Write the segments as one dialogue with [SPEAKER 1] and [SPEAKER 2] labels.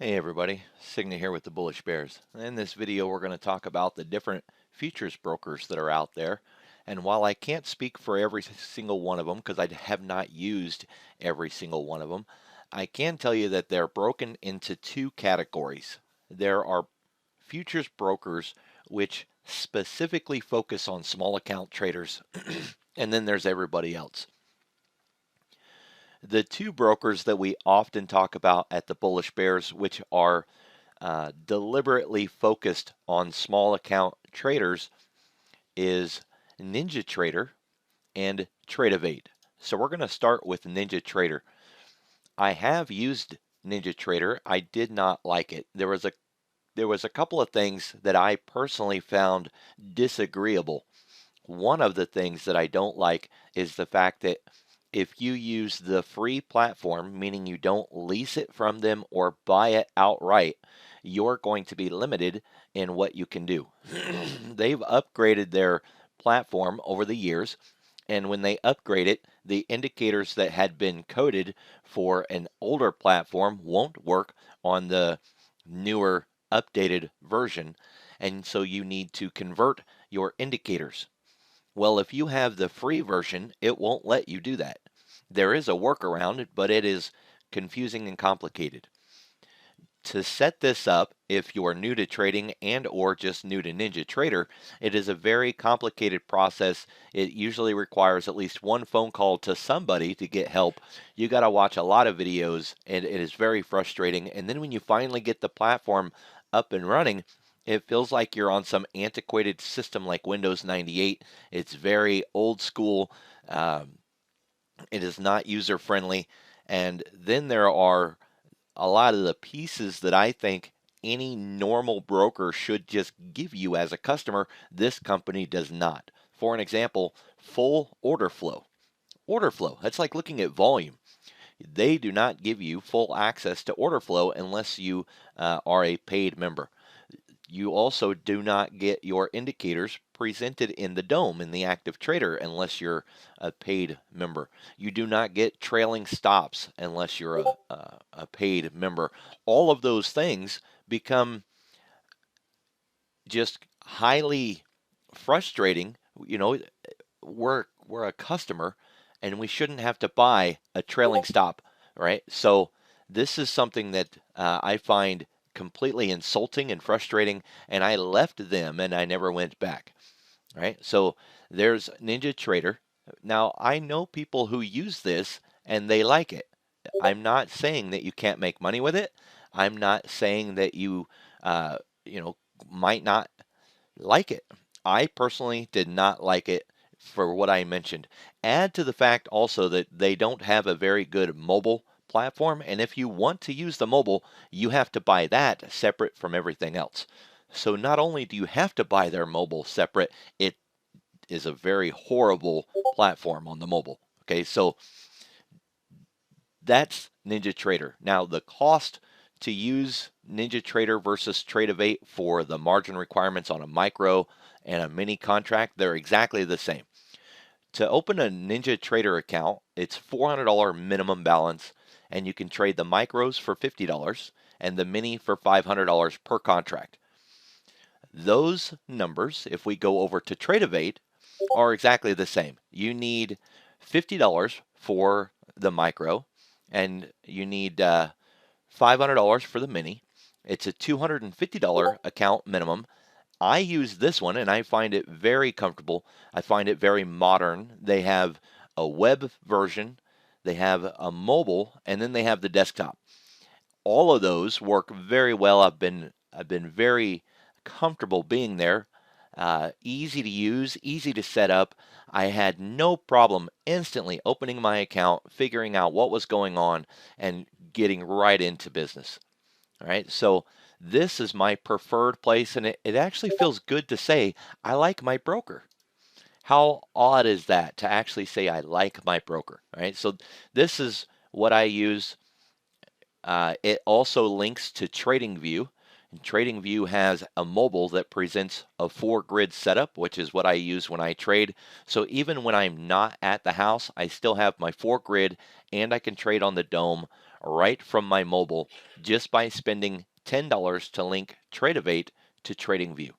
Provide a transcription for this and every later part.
[SPEAKER 1] Hey everybody, Signa here with the Bullish Bears. In this video we're going to talk about the different futures brokers that are out there. And while I can't speak for every single one of them because I have not used every single one of them, I can tell you that they're broken into two categories. There are futures brokers which specifically focus on small account traders, and then there's everybody else. The two brokers that we often talk about at the Bullish Bears, which are deliberately focused on small account traders, is NinjaTrader and Tradevate. So we're going to start with NinjaTrader. I have used NinjaTrader. I did not like it. There was a couple of things that I personally found disagreeable. One of the things that I don't like is the fact that if you use the free platform, meaning you don't lease it from them or buy it outright, you're going to be limited in what you can do. They've upgraded their platform over the years, and when they upgrade it, the indicators that had been coded for an older platform won't work on the newer updated version, and so you need to convert your indicators. Well, if you have the free version, it won't let you do that. There is a workaround, but it is confusing and complicated. To set this up, if you're new to trading and or just new to NinjaTrader, it is a very complicated process. It usually requires at least one phone call to somebody to get help. You got to watch a lot of videos, and it is very frustrating. And then when you finally get the platform up and running, it feels like you're on some antiquated system like Windows 98. It's very old school. It is not user friendly. And then there are a lot of the pieces that I think any normal broker should just give you as a customer. This company does not. For an example, full order flow. Order flow, that's like looking at volume. They do not give you full access to order flow unless you are a paid member. You also do not get your indicators presented in the dome in the active trader unless you're a paid member. You do not get trailing stops unless you're a paid member. All of those things become just highly frustrating. You know, we're a customer and we shouldn't have to buy a trailing stop, right? So this is something that I find completely insulting and frustrating, and I left them and I never went back, right? So there's NinjaTrader. Now I know people who use this and they like it. I'm not saying that you can't make money with it. I'm not saying that uh, you know, might not like it. I personally did not like it for what I mentioned. Add to the fact also that they don't have a very good mobile platform, and if you want to use the mobile, you have to buy that separate from everything else. So not only do you have to buy their mobile separate, it is a very horrible platform on the mobile. Okay, so that's NinjaTrader. Now, the cost to use NinjaTrader versus Tradevate for the margin requirements on a micro and a mini contract, they're exactly the same. To open a NinjaTrader account, it's $400 minimum balance, and you can trade the micros for $50 and the mini for $500 per contract. Those numbers, if we go over to Tradevate, are exactly the same. You need $50 for the micro, and you need $500 for the mini. It's a $250 account minimum. I use this one and I find it very comfortable. I find it very modern. They have a web version, they have a mobile, and then they have the desktop. All of those work very well. I've been very comfortable being there. Easy to use, easy to set up. I had no problem instantly opening my account, figuring out what was going on, and getting right into business. All right, so this is my preferred place, and it actually feels good to say I like my broker. How odd is that to actually say I like my broker? All right, so this is what I use. It also links to TradingView. And TradingView has a mobile that presents a 4-grid setup, which is what I use when I trade. So even when I'm not at the house, I still have my 4-grid and I can trade on the dome right from my mobile just by spending $10 to link Tradevate to TradingView.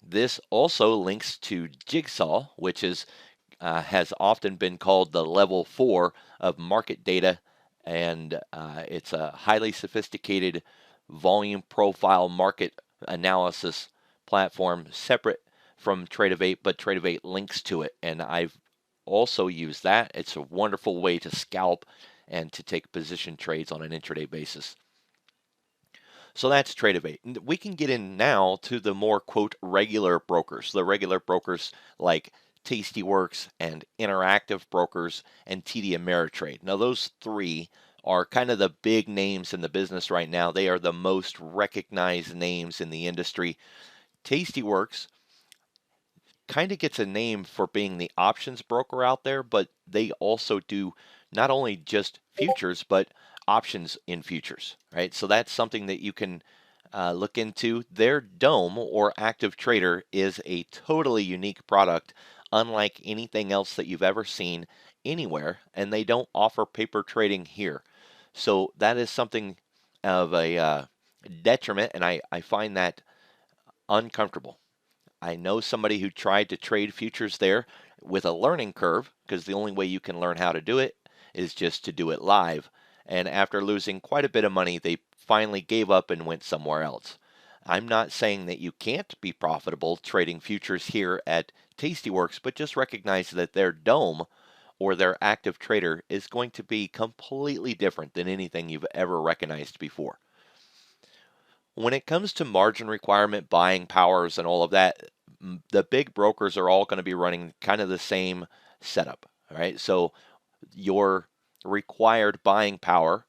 [SPEAKER 1] This also links to Jigsaw, which has often been called the level 4 of market data, and it's a highly sophisticated volume profile market analysis platform separate from Tradevate, but Tradevate links to it, and I've also used that. It's a wonderful way to scalp and to take position trades on an intraday basis. So that's Tradevate. We can get in now to the more, quote, regular brokers. The regular brokers like Tastyworks and Interactive Brokers and TD Ameritrade. Now, those three are kind of the big names in the business right now. They are the most recognized names in the industry. Tastyworks kind of gets a name for being the options broker out there, but they also do not only just futures, but options in futures, right? So that's something that you can look into. Their Dome or Active Trader is a totally unique product, unlike anything else that you've ever seen anywhere, and they don't offer paper trading here. So that is something of a detriment, and I find that uncomfortable. I know somebody who tried to trade futures there with a learning curve, because the only way you can learn how to do it is just to do it live. And after losing quite a bit of money, they finally gave up and went somewhere else. I'm not saying that you can't be profitable trading futures here at Tastyworks, but just recognize that their Dome or their Active Trader is going to be completely different than anything you've ever recognized before. When it comes to margin requirement, buying powers, and all of that, the big brokers are all going to be running kind of the same setup, right? So your required buying power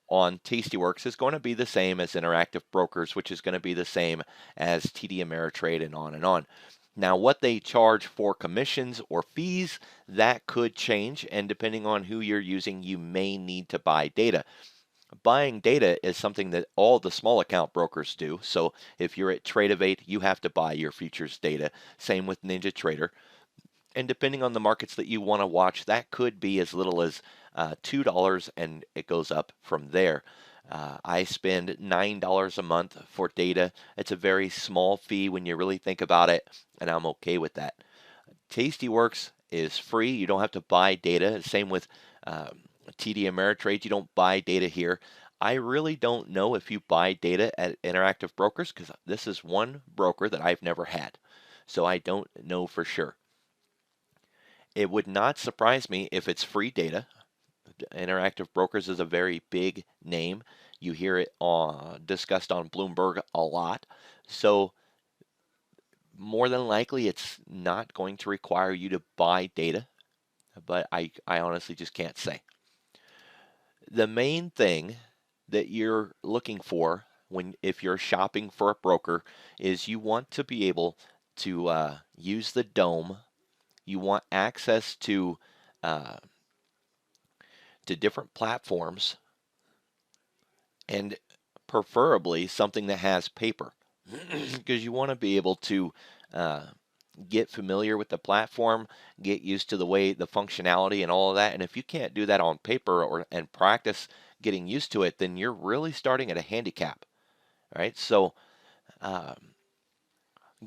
[SPEAKER 1] on Tastyworks is going to be the same as Interactive Brokers, which is going to be the same as TD Ameritrade, and on and on. Now, what they charge for commissions or fees, that could change, and depending on who you're using, you may need to buy data. Buying data is something that all the small account brokers do. So if you're at Tradevate, you have to buy your futures data. Same with NinjaTrader. And depending on the markets that you want to watch, that could be as little as $2, and it goes up from there. I spend $9 a month for data. It's a very small fee when you really think about it, and I'm okay with that. Tastyworks is free. You don't have to buy data. Same with TD Ameritrade. You don't buy data here. I really don't know if you buy data at Interactive Brokers, because this is one broker that I've never had. So I don't know for sure. It would not surprise me if it's free data. Interactive Brokers is a very big name. You hear it discussed on Bloomberg a lot. So more than likely, it's not going to require you to buy data, but I honestly just can't say. The main thing that you're looking for if you're shopping for a broker is you want to be able to use the Dome. You want access to different platforms, and preferably something that has paper, because you want to be able to get familiar with the platform, get used to the functionality and all of that. And if you can't do that on paper and practice getting used to it, then you're really starting at a handicap, right? So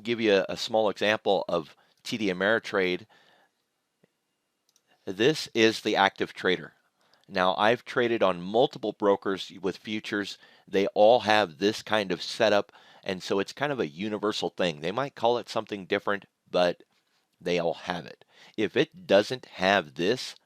[SPEAKER 1] give you a small example of TD Ameritrade. This is the Active Trader. Now, I've traded on multiple brokers with futures. They all have this kind of setup, and so it's kind of a universal thing. They might call it something different, but they all have it. If it doesn't have this,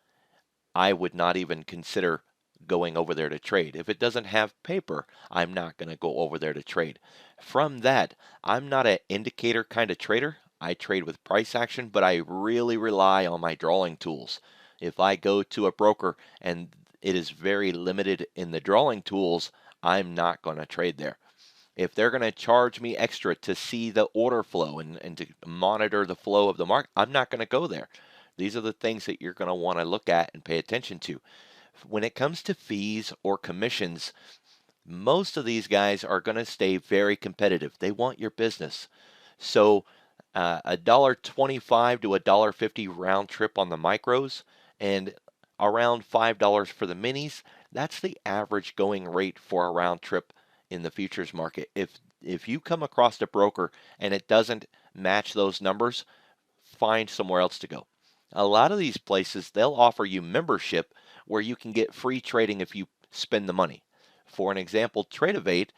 [SPEAKER 1] I would not even consider going over there to trade. If it doesn't have paper, I'm not going to go over there to trade. From that, I'm not an indicator kind of trader. I trade with price action, but I really rely on my drawing tools. If I go to a broker and it is very limited in the drawing tools, I'm not going to trade there. If they're going to charge me extra to see the order flow and to monitor the flow of the market, I'm not going to go there. These are the things that you're going to want to look at and pay attention to. When it comes to fees or commissions, most of these guys are going to stay very competitive. They want your business. So $1.25 to $1.50 round trip on the micros, and around $5 for the minis. That's the average going rate for a round trip in the futures market. If you come across a broker and it doesn't match those numbers, find somewhere else to go. A lot of these places, they'll offer you membership where you can get free trading if you spend the money. For an example, Tradeovate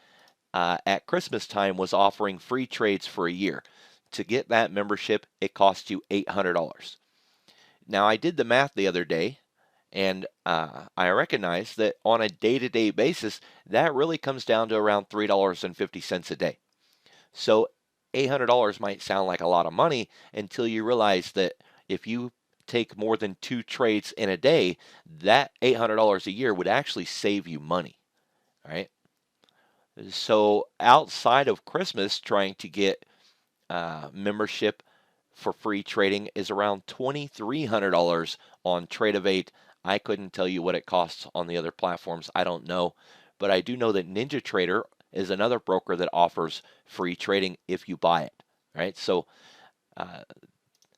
[SPEAKER 1] at Christmas time was offering free trades for a year. To get that membership, it cost you $800. Now, I did the math the other day, and I recognize that on a day-to-day basis, that really comes down to around $3.50 a day. So $800 might sound like a lot of money until you realize that if you take more than 2 trades in a day, that $800 a year would actually save you money, right? So outside of Christmas, trying to get membership for free trading is around $2,300 on Tradeovate. I couldn't tell you what it costs on the other platforms. I don't know, but I do know that NinjaTrader is another broker that offers free trading if you buy it, right? So uh,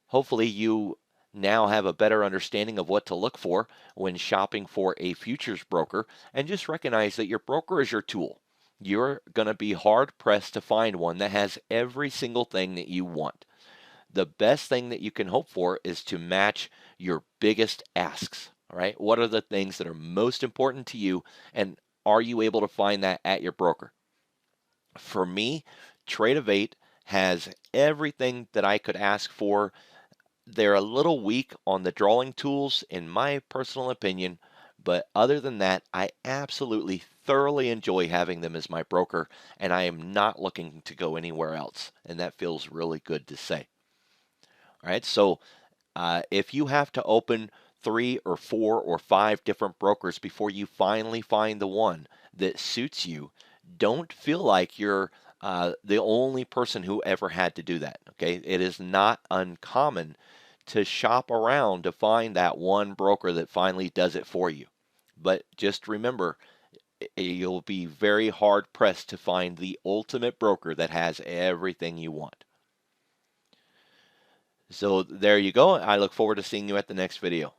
[SPEAKER 1] hopefully you now have a better understanding of what to look for when shopping for a futures broker, and just recognize that your broker is your tool. You're going to be hard pressed to find one that has every single thing that you want. The best thing that you can hope for is to match your biggest asks. All right. What are the things that are most important to you, and are you able to find that at your broker? For me, Tradeovate has everything that I could ask for. They're a little weak on the drawing tools, in my personal opinion, but other than that, I absolutely thoroughly enjoy having them as my broker, and I am not looking to go anywhere else, and that feels really good to say. All right, so if you have to open 3 or 4 or 5 different brokers before you finally find the one that suits you, don't feel like you're the only person who ever had to do that. Okay, it is not uncommon to shop around to find that one broker that finally does it for you. But just remember, you'll be very hard pressed to find the ultimate broker that has everything you want. So there you go. I look forward to seeing you at the next video.